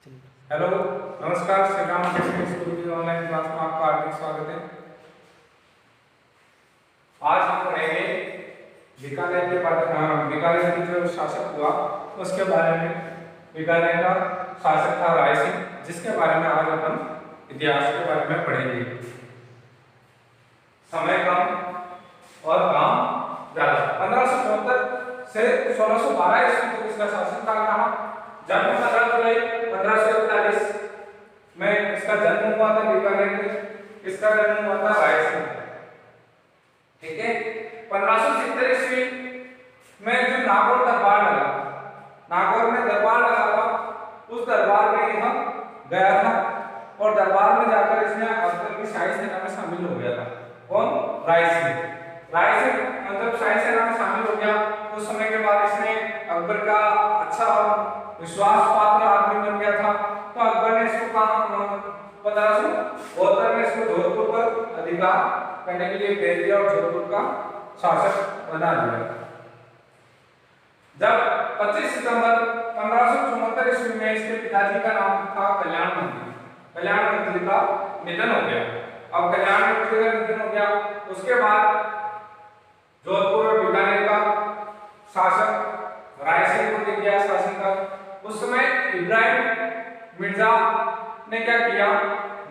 Hello, नमस्कार। Shri Ram academy school की online class में आपका हार्दिक स्वागत है। आज हम पढ़ेंगे बीकानेर की जो शासक हुआ उसके बारे में। बीकानेर का शासक था राय सिंह, जिसके बारे में आज अपन इतिहास के बारे में पढ़ेंगे। समय कम और काम ज्यादा। 1574 से 1612 ईस्वी तक इसका शासनकाल रहा। जन्म 15 जुलाई 1541 में इसका जन्म हुआ था बीकानेर में। इसका जन्म हुआ था राय सिंह, ठीक है। 1570 ईस्वी में जो नागौर दरबार लगा, नागौर में दरबार लगा था, उस दरबार में यह गया था और दरबार में जाकर इसने अकबर की शाही सेना में शामिल हो गया था। कौन? राय सिंह। राय सिंह मतलब शाही सेना में शामिल हो गया। उस समय के बाद इसने अकबर का अच्छा विश्वास पात्र आदमी बन गया था। तो अकबर ने इसको 1572 में इसको जोधपुर पर अधिकार करने के लिए भेज दिया और जोधपुर का शासक बना दिया। जब 25 सितंबर 1574 ईस्वी में इसके पिताजी का नाम था कल्याण मंत्री। कल्याण मंत्री का निधन हो गया। अब कल्याण मंत्री का निधन हो गया, उसके बाद जोधपुर और बीकानेर का शासक राय सिंह को दे दिया शासन का। उस समय इब्राहिम मिर्जा ने क्या किया?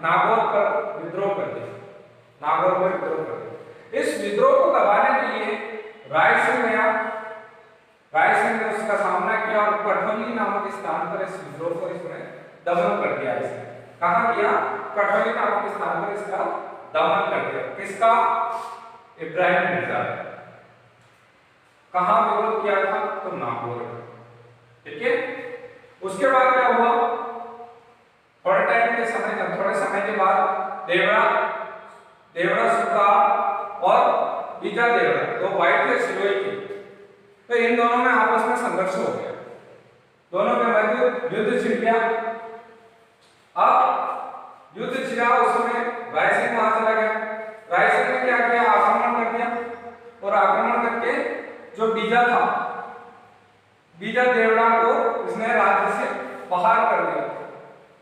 नागौर पर विद्रोह कर दिया। नागौर पर विद्रोह कर दिया। इस विद्रोह को दबाने के लिए राय सिंह ने उसका सामना किया और कठौली नामक स्थान पर इस विद्रोह को इसने दमन कर दिया। इसने कहां किया? कठौली नामक स्थान पर इसका दमन कर दिया। किसका? इब्राहिम मिर्जा। कहां विरोध किया था? तो नागौर, ठीक है। उसके बाद क्या हुआ? थोड़े समय के बाद देवड़ा सुल्तान और बीजा देवड़ा, दो भाई थे सिरोही के, तो इन दोनों में आपस में संघर्ष हो गया। दोनों के मध्य युद्ध छिड़ गया। अब युद्ध छिड़ा, उस समय राय सिंह वहां चला गया। राय सिंह ने क्या किया? आक्रमण कर दिया और आक्रमण करके जो बीजा था, बीजा देवड़ा को इसने राज्य से बाहर कर दिया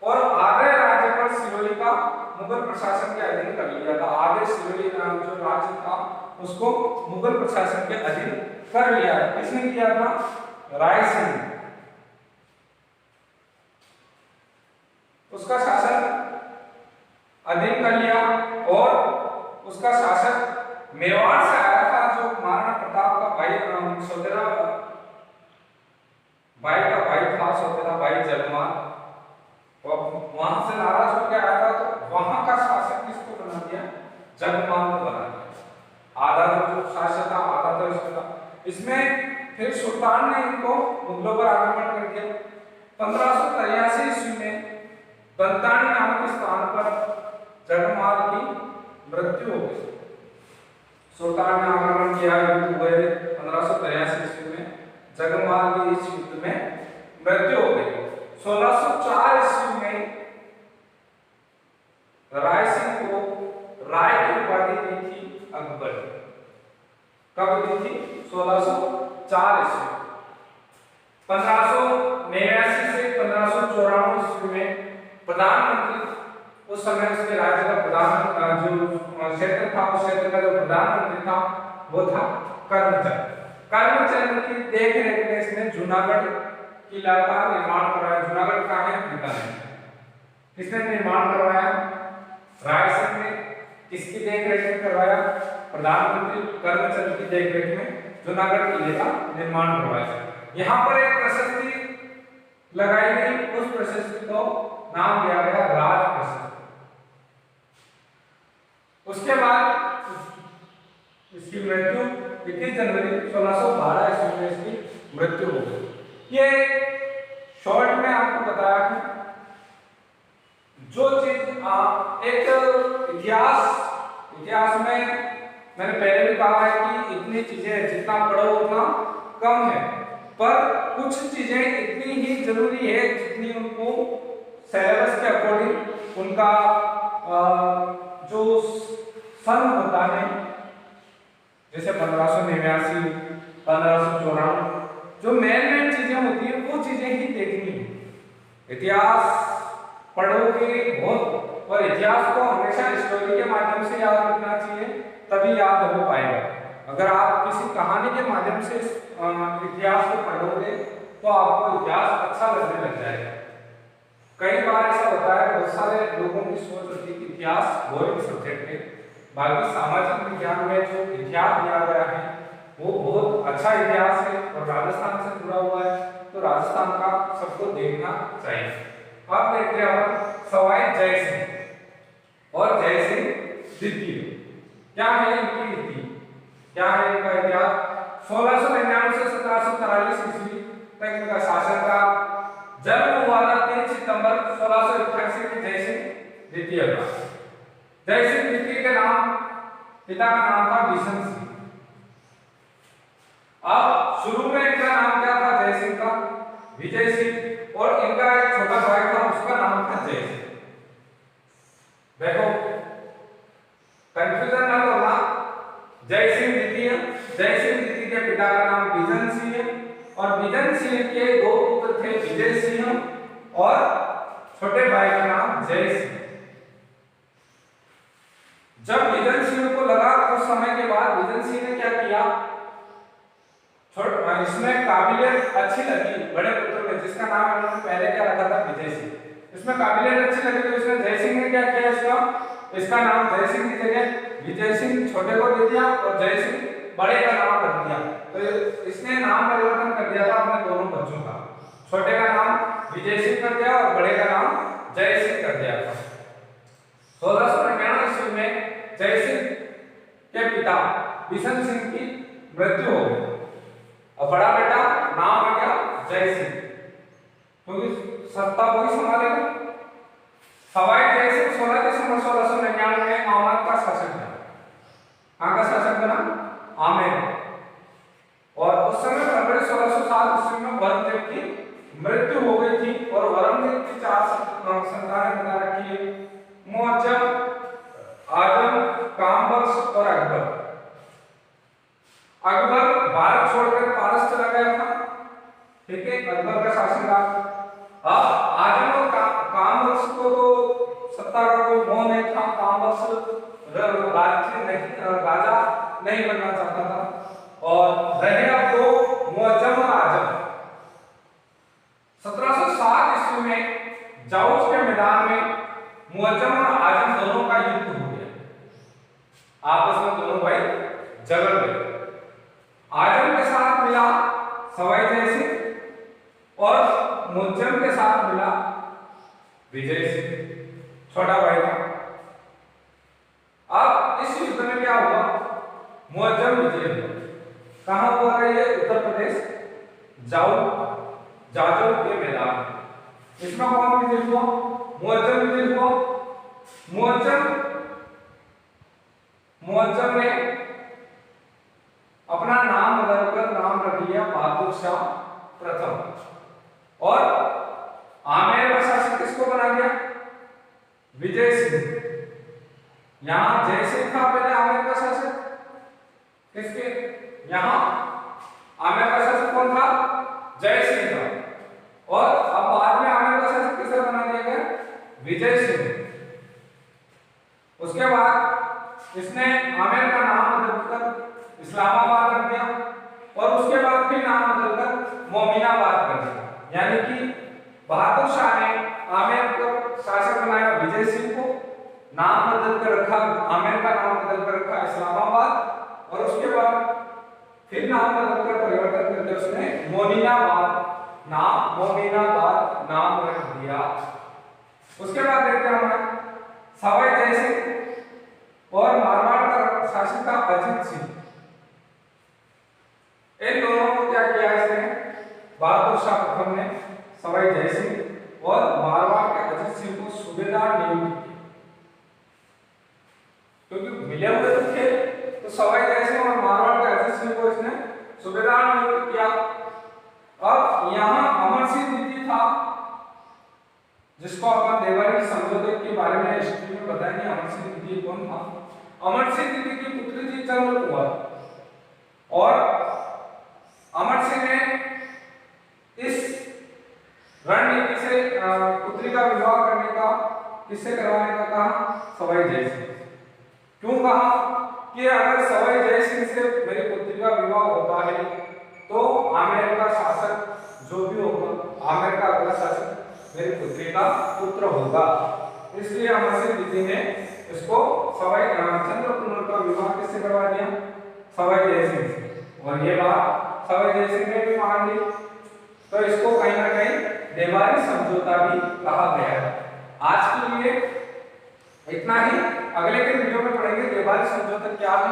और आगरा राज्य पर सिरोही का मुगल प्रशासन के अधीन कर लिया था। आगे सिरोही जो राज्य था उसको मुगल प्रशासन के अधीन कर लिया। किसने किया था? राय सिंह। उसका शासन अधीन कर लिया और उसका शासक मेवाड़ से आया था, जो महाराणा प्रताप का भाई सौतेला भाई का भाई था, सौतेला भाई जगमाल। वहां से नाराज होकर आया था, तो वहां का शासक किसको बना दिया? जगमाल को बना दिया। आधा जो शासक था, आधा तो इसका था। इसमें फिर सुल्तान ने इनको मुगलों पर आक्रमण कर दिया। 1583 ईस्वी में दंतानी नामक स्थान पर जगमाल की मृत्यु हो गई। सुल्तान ने आक्रमण किया, युद्ध हुए 1583 ईस्वी में। जगमाल की इस युद्ध में मृत्यु हो गई। 1604 ईस्वी में राय सिंह को राय की उपाधि दी थी अकबर। कब दी थी? 1604 ईस्वी। 1589 से 1594 ईस्वी में प्रधानमंत्री, उस समय उसके राज्य का प्रधान जो क्षेत्र था, उस क्षेत्र का जो प्रधानमंत्री था वो था कर्मचंद। कर्मचंद की देखरेख में इसने जूनागढ़ किला का निर्माण करवाया। जूनागढ़ कहाँ है? बीकानेर। किसने निर्माण करवाया? राय सिंह ने। किसकी देखरेख में करवाया? प्रधानमंत्री कर्मचंद की देखरेख में जूनागढ़ किले का निर्माण करवाया। यहाँ पर एक प्रशस्ति लगाई गई, उस प्रशस्ति को नाम दिया गया राज प्रशस्ति। उसके बाद इसकी मृत्यु 21 जनवरी 1612 ईस्वी में इसकी मृत्यु हो गई। ये शॉर्ट में आपको बताया कि जो चीज एक इतिहास में मैंने पहले भी कहा है कि इतनी चीजें जितना पढ़ो उतना कम है, पर कुछ चीजें इतनी ही जरूरी है जितनी उनको सिलेबस के अकॉर्डिंग उनका जो सन होता है, जैसे 1589, 1594, जो मेन चीजें होती है वो चीजें ही देखनी है। इतिहास पढ़ोगे बहुत, और इतिहास को हमेशा स्टोरी के माध्यम से याद रखना चाहिए, तभी याद हो पाएगा। अगर आप किसी कहानी के माध्यम से इतिहास को पढ़ोगे तो आपको इतिहास अच्छा लगने लग जाएगा। कई बार ऐसा होता है, बहुत सारे लोगों की सोच होती है कि इतिहास बोरिंग सब्जेक्ट है, बाकी सामाजिक विज्ञान में जो इतिहास दिया गया है वो बहुत अच्छा इतिहास है और राजस्थान से जुड़ा हुआ है, तो राजस्थान का सबको देखना चाहिए। अब देखते हैं सवाई जय सिंह और जय सिंह द्वितीय, क्या है इनकी नीति, क्या है इनका इतिहास। 1699 से 1743 ईस्वी तक इनका शासन का। जन्म हुआ था 3 सितंबर 1688 में जय सिंह द्वितीय का। जय सिंह द्वितीय के नाम, पिता का नाम था बिशन सिंह। अब शुरू में इनका नाम क्या था जय सिंह का, विजय सिंह, और इनका एक छोटा भाई था उसका नाम था जय सिंह। देखो कंफ्यूजन ना होना, जय सिंह द्वितीय, जय सिंह द्वितीय के पिता का नाम बिजन सिंह है, और बिजन सिंह के 2 पुत्र थे, विजय सिंह और छोटे भाई का नाम जय सिंह। जब बिजन सिंह को लगा कुछ समय के बाद बिजन सिंह ने क्या किया, इसमें काबिलियत अच्छी लगी बड़े पुत्र में, जिसका नाम इन्होंने पहले क्या रखा था विजय सिंह। इसमें काबिलियत अच्छी लगी तो इसने जय सिंह ने क्या किया, इसका नाम जय सिंह की जगह विजय सिंह छोटे को दे दिया और जय सिंह बड़े का नाम रख दिया। तो इसने नाम परिवर्तन कर दिया था अपने दोनों बच्चों का, छोटे का नाम विजय सिंह कर दिया और बड़े का नाम जय सिंह कर दिया था। 1699 ईस्वी में जय सिंह के पिता बिशन सिंह की मृत्यु हो गई और बड़ा बेटा नाम आ गया जय सिंह, क्योंकि सत्ता वही संभालेगा। सवाई जय सिंह 16 दिसंबर 1699 में आमेर का शासक बना। कहाँ का शासक बना, आमेर। और उस समय फरवरी 1607 ईस्वी में वरुणदेव की मृत्यु हो गई थी, और वरुणदेव की 4 संतानें बता रखी है, मुअज्जम, आजम, कामबख्श और अकबर। अकबर भारत छोड़कर पारस चला गया था, ठीक है, अकबर का शासनकाल। अब आजम और कामबख्श को तो सत्ता का कोई मोह नहीं था, कामबख्श राजा नहीं बनना चाहता था, और रहे अब 2 मुअज्जम और आजम। 1707 ईस्वी में जाऊज के मैदान में मुअज्जम और आजम दोनों का युद्ध हो गया, आपस में दोनों भाई झगड़ गए। आजम के साथ मिला सवाई जय सिंह और मुअज्जम के साथ मिला विजय सिंह, छोटा भाई था। अब इस युद्ध में क्या हुआ, मुअज्जम विजय हुआ। कहां हुआ है ये, उत्तर प्रदेश जाजौ के मैदान। इसमें कौन विजय हुआ, मुअज्जम विजय हुआ। मुअज्जम ने अपना नाम बदलकर नाम रख लिया बहादुर शाह प्रथम, और आमेर का शासक किसको बना दिया, विजय सिंह। यहां जय सिंह था पहले आमेर का शासक, किसके, यहां आमेर का शासक कौन था, जय सिंह था, और अब बाद में आमेर का शासक किसे बना दिया गया, विजय सिंह। उसके बाद इसने आमेर का नाम बदलकर इस्लामाबाद रख दिया, और उसके बाद फिर नाम बदलकर मोमिनाबाद कर दिया। यानी कि बहादुर शाह ने आमेर को शासक बनाया विजय सिंह को, नाम बदलकर रखा, आमेर का नाम बदलकर रखा इस्लामाबाद, और उसके बाद फिर नाम बदलकर परिवर्तन करके उसने मोमिनाबाद नाम रख दिया। उसके बाद देखते हैं हमारे सवाई जय सिंह और मारवाड़ का शासक था अजीत सिंह। इन दोनों को क्या किया इसने, बहादुर शाह प्रथम ने सवाई जय सिंह और मारवाड़ के अजीत सिंह को सूबेदार नियुक्त किया, क्योंकि मिले हुए थे, तो सवाई जय सिंह और मारवाड़ के अजीत सिंह को इसने सूबेदार नियुक्त किया। अब यहाँ अमर सिंह द्वितीय था, जिसको अपन देवारी समझौते के बारे में हिस्ट्री में बताएंगे। अमर सिंह द्वितीय कौन था, अमर सिंह द्वितीय की पुत्री थी चंद्रकुंवर, और अमर सिंह ने इस रणनीति से पुत्री का विवाह करने का, किससे करवाने का कहा? सवाई जय सिंह। क्यों कहा कि अगर सवाई जय सिंह से मेरी पुत्री का विवाह होता है तो आमेर का शासक जो भी होगा, आमेर का अगला शासक मेरी पुत्री का पुत्र होगा। इसलिए अमर सिंह दीदी ने इसको सवाई चंद्रकुमार का विवाह किससे करवा दिया? सवाई जय सिंह से। और ये बात सवाई जय सिंह ने भी मान ली, तो इसको कहीं ना कहीं देवारी समझौता भी कहा गया है। आज के लिए इतना ही, अगले के वीडियो में पढ़ेंगे देवारी समझौता क्या है।